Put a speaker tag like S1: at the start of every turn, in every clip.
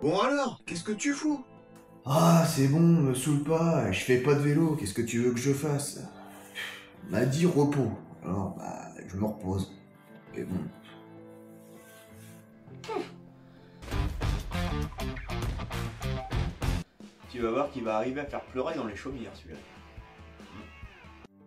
S1: Bon alors, qu'est-ce que tu fous?
S2: Ah, c'est bon, me saoule pas, je fais pas de vélo, qu'est-ce que tu veux que je fasse? On m'a dit repos, alors je me repose. Et bon.
S3: Tu vas voir qu'il va arriver à faire pleurer dans les chaumières, celui-là.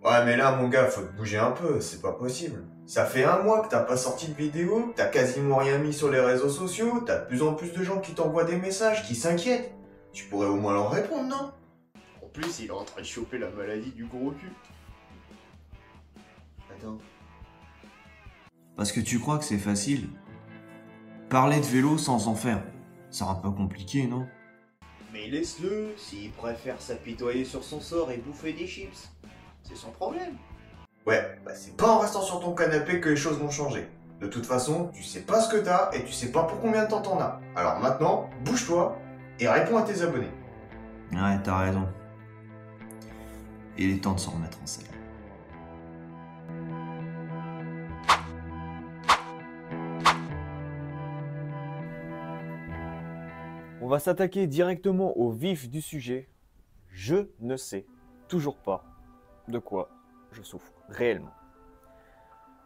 S2: Ouais, mais là, mon gars, faut te bouger un peu, c'est pas possible. Ça fait un mois que t'as pas sorti de vidéo, que t'as quasiment rien mis sur les réseaux sociaux, t'as de plus en plus de gens qui t'envoient des messages, qui s'inquiètent. Tu pourrais au moins leur répondre, non?
S3: En plus, il est en train de choper la maladie du gros cul. Attends.
S2: Parce que tu crois que c'est facile. Parler de vélo sans en faire, ça un peu compliqué, non?
S3: Mais laisse-le, s'il préfère s'apitoyer sur son sort et bouffer des chips. C'est son problème.
S2: Ouais, c'est pas en restant sur ton canapé que les choses vont changer. De toute façon, tu sais pas ce que t'as et tu sais pas pour combien de temps t'en as. Alors maintenant, bouge-toi et réponds à tes abonnés. Ouais, t'as raison. Il est temps de s'en remettre en selle.
S4: On va s'attaquer directement au vif du sujet. Je ne sais toujours pas de quoi je souffre réellement.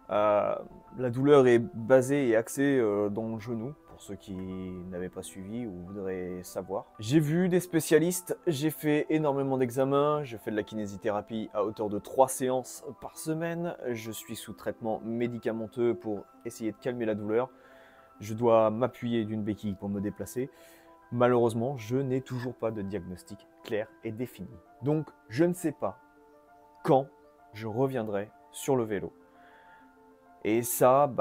S4: La douleur est basée et axée dans le genou, pour ceux qui n'avaient pas suivi ou voudraient savoir. J'ai vu des spécialistes, j'ai fait énormément d'examens, je fais de la kinésithérapie à hauteur de 3 séances par semaine, je suis sous traitement médicamenteux pour essayer de calmer la douleur, je dois m'appuyer d'une béquille pour me déplacer. Malheureusement, je n'ai toujours pas de diagnostic clair et défini. Donc, je ne sais pas quand je reviendrai sur le vélo. Et ça,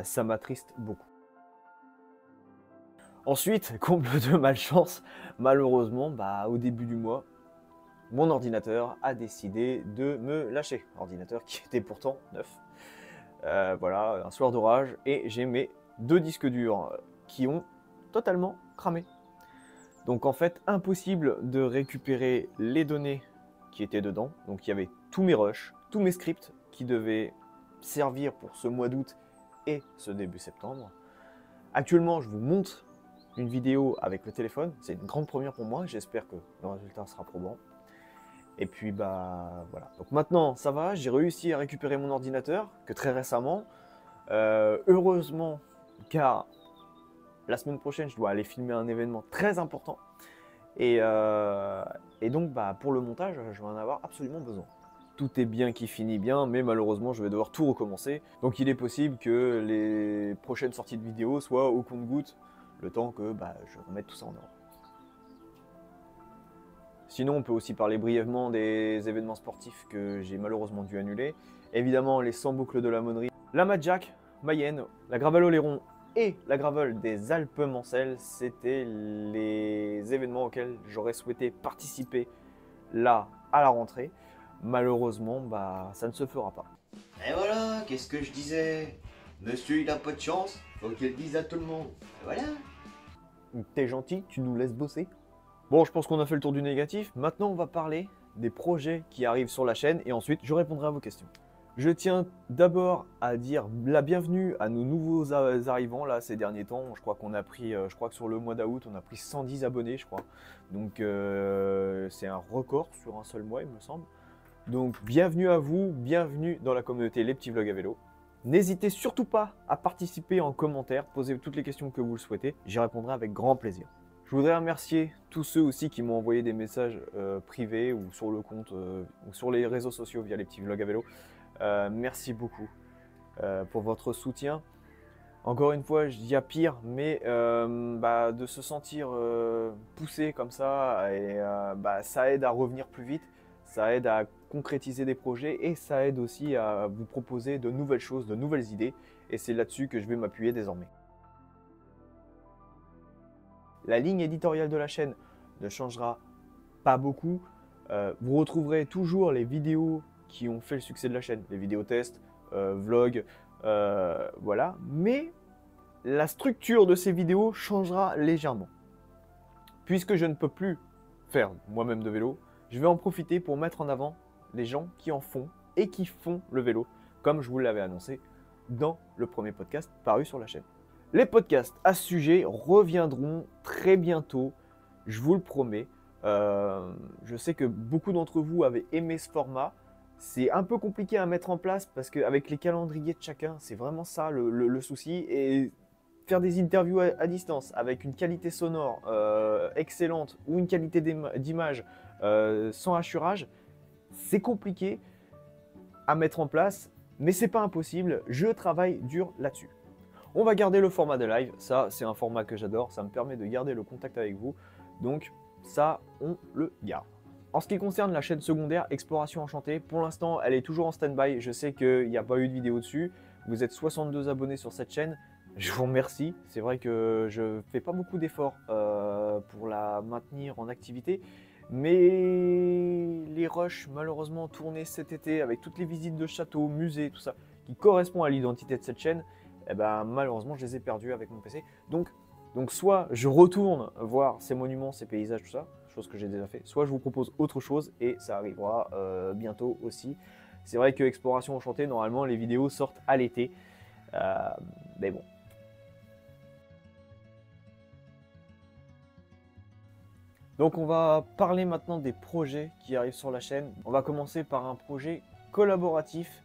S4: ça m'attriste beaucoup. Ensuite, comble de malchance, malheureusement, au début du mois, mon ordinateur a décidé de me lâcher. Ordinateur qui était pourtant neuf. Voilà, un soir d'orage, et j'ai mes 2 disques durs qui ont totalement cramé. Donc en fait, impossible de récupérer les données qui étaient dedans. Donc il y avait tous mes rushs, tous mes scripts qui devaient servir pour ce mois d'août et ce début septembre. Actuellement, je vous montre une vidéo avec le téléphone. C'est une grande première pour moi. J'espère que le résultat sera probant. Et puis voilà. Donc maintenant, ça va. J'ai réussi à récupérer mon ordinateur, que très récemment. Heureusement, car la semaine prochaine, je dois aller filmer un événement très important. Et donc, pour le montage, je vais en avoir absolument besoin. Tout est bien qui finit bien, mais malheureusement, je vais devoir tout recommencer. Donc, il est possible que les prochaines sorties de vidéos soient au compte-gouttes, le temps que je remette tout ça en ordre. Sinon, on peut aussi parler brièvement des événements sportifs que j'ai malheureusement dû annuler. Évidemment, les 100 boucles de la Monnerie, la Madjack, Mayenne, la Gravel Oléron et la Gravel des Alpes-Mancelles, c'était les événements auxquels j'aurais souhaité participer là à la rentrée. Malheureusement, ça ne se fera pas.
S3: Et voilà, qu'est-ce que je disais? Monsieur, il a pas de chance, faut qu'il le dise à tout le monde. Et voilà.
S4: T'es gentil, tu nous laisses bosser. Bon, je pense qu'on a fait le tour du négatif. Maintenant, on va parler des projets qui arrivent sur la chaîne et ensuite, je répondrai à vos questions. Je tiens d'abord à dire la bienvenue à nos nouveaux arrivants là ces derniers temps. Je crois qu'on a pris, je crois que sur le mois d'août, on a pris 110 abonnés, je crois. Donc c'est un record sur un seul mois, il me semble. Donc bienvenue à vous, bienvenue dans la communauté Les Petits Vlogs à Vélo. N'hésitez surtout pas à participer en commentaire, poser toutes les questions que vous le souhaitez. J'y répondrai avec grand plaisir. Je voudrais remercier tous ceux aussi qui m'ont envoyé des messages privés ou sur le compte ou sur les réseaux sociaux via Les Petits Vlogs à Vélo. Merci beaucoup pour votre soutien. Encore une fois, je dis à pire, mais de se sentir poussé comme ça, et, ça aide à revenir plus vite, ça aide à concrétiser des projets et ça aide aussi à vous proposer de nouvelles choses, de nouvelles idées. Et c'est là-dessus que je vais m'appuyer désormais. La ligne éditoriale de la chaîne ne changera pas beaucoup. Vous retrouverez toujours les vidéos qui ont fait le succès de la chaîne, les vidéos tests, vlogs, voilà. Mais la structure de ces vidéos changera légèrement. Puisque je ne peux plus faire moi-même de vélo, je vais en profiter pour mettre en avant les gens qui en font et qui font le vélo, comme je vous l'avais annoncé dans le premier podcast paru sur la chaîne. Les podcasts à ce sujet reviendront très bientôt, je vous le promets. Je sais que beaucoup d'entre vous avaient aimé ce format. C'est un peu compliqué à mettre en place parce qu'avec les calendriers de chacun, c'est vraiment ça le souci. Et faire des interviews à distance avec une qualité sonore excellente ou une qualité d'image sans hachurage, c'est compliqué à mettre en place, mais c'est pas impossible. Je travaille dur là-dessus. On va garder le format de live, ça c'est un format que j'adore, ça me permet de garder le contact avec vous, donc ça on le garde. En ce qui concerne la chaîne secondaire Exploration Enchantée, pour l'instant elle est toujours en stand-by, je sais qu'il n'y a pas eu de vidéo dessus, vous êtes 62 abonnés sur cette chaîne, je vous remercie, c'est vrai que je fais pas beaucoup d'efforts pour la maintenir en activité, mais les rushs malheureusement tournés cet été avec toutes les visites de châteaux, musées, tout ça, qui correspond à l'identité de cette chaîne, eh ben, malheureusement je les ai perdus avec mon PC. Donc soit je retourne voir ces monuments, ces paysages, tout ça, chose que j'ai déjà fait, soit je vous propose autre chose et ça arrivera bientôt aussi. C'est vrai que Exploration Enchantée, normalement les vidéos sortent à l'été, mais bon. Donc on va parler maintenant des projets qui arrivent sur la chaîne. On va commencer par un projet collaboratif.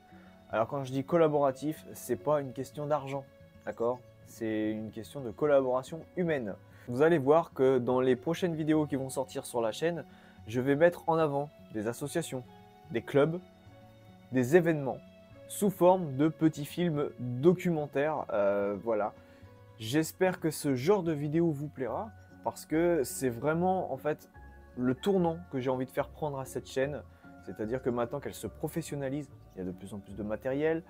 S4: Alors quand je dis collaboratif, c'est pas une question d'argent, d'accord? C'est une question de collaboration humaine. Vous allez voir que dans les prochaines vidéos qui vont sortir sur la chaîne, je vais mettre en avant des associations, des clubs, des événements, sous forme de petits films documentaires. Voilà. J'espère que ce genre de vidéo vous plaira, parce que c'est vraiment en fait le tournant que j'ai envie de faire prendre à cette chaîne. C'est-à-dire que maintenant qu'elle se professionnalise, il y a de plus en plus de matériel,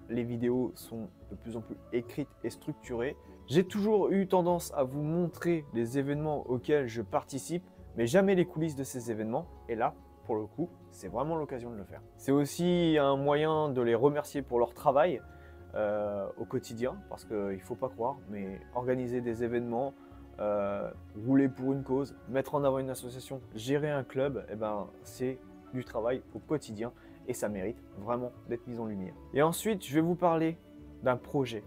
S4: les vidéos sont de plus en plus écrites et structurées. J'ai toujours eu tendance à vous montrer les événements auxquels je participe, mais jamais les coulisses de ces événements. Et là, pour le coup, c'est vraiment l'occasion de le faire. C'est aussi un moyen de les remercier pour leur travail au quotidien, parce qu'il ne faut pas croire, mais organiser des événements, rouler pour une cause, mettre en avant une association, gérer un club, eh ben, c'est du travail au quotidien et ça mérite vraiment d'être mis en lumière. Et ensuite, je vais vous parler d'un projet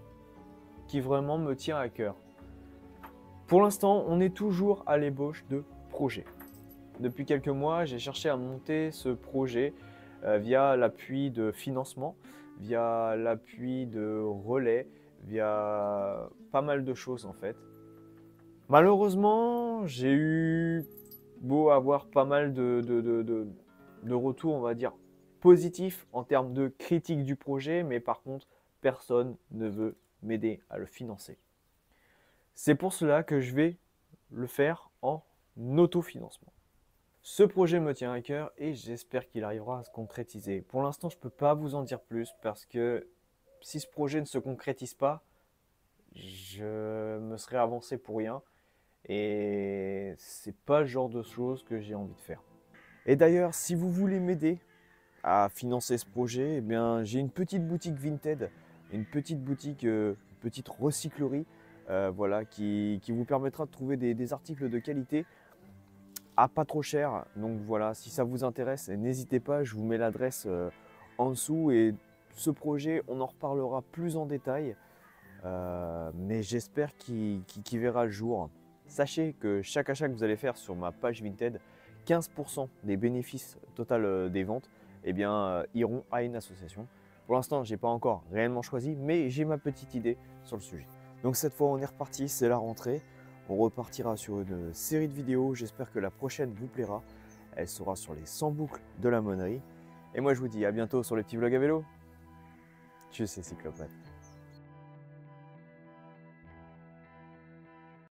S4: qui vraiment me tient à cœur. Pour l'instant, on est toujours à l'ébauche de projets. Depuis quelques mois, j'ai cherché à monter ce projet via l'appui de financement, via l'appui de relais, via pas mal de choses en fait. Malheureusement, j'ai eu beau avoir pas mal de retours, on va dire, positifs en termes de critique du projet, mais par contre, personne ne veut m'aider à le financer. C'est pour cela que je vais le faire en autofinancement. Ce projet me tient à cœur et j'espère qu'il arrivera à se concrétiser. Pour l'instant, je ne peux pas vous en dire plus parce que si ce projet ne se concrétise pas, je me serais avancé pour rien. Et c'est pas le genre de choses que j'ai envie de faire. Et d'ailleurs, si vous voulez m'aider à financer ce projet, eh bien, j'ai une petite boutique Vinted, une petite boutique, petite recyclerie, voilà, qui vous permettra de trouver des articles de qualité à pas trop cher. Donc voilà, si ça vous intéresse, n'hésitez pas, je vous mets l'adresse en dessous. Et ce projet, on en reparlera plus en détail, mais j'espère qu'il verra le jour. Sachez que chaque achat que vous allez faire sur ma page Vinted, 15% des bénéfices total des ventes eh bien, iront à une association. Pour l'instant, je n'ai pas encore réellement choisi, mais j'ai ma petite idée sur le sujet. Donc cette fois, on est reparti, c'est la rentrée. On repartira sur une série de vidéos. J'espère que la prochaine vous plaira. Elle sera sur les 100 boucles de la monnerie. Et moi, je vous dis à bientôt sur les petits vlogs à vélo. Je sais, Cyclopathe.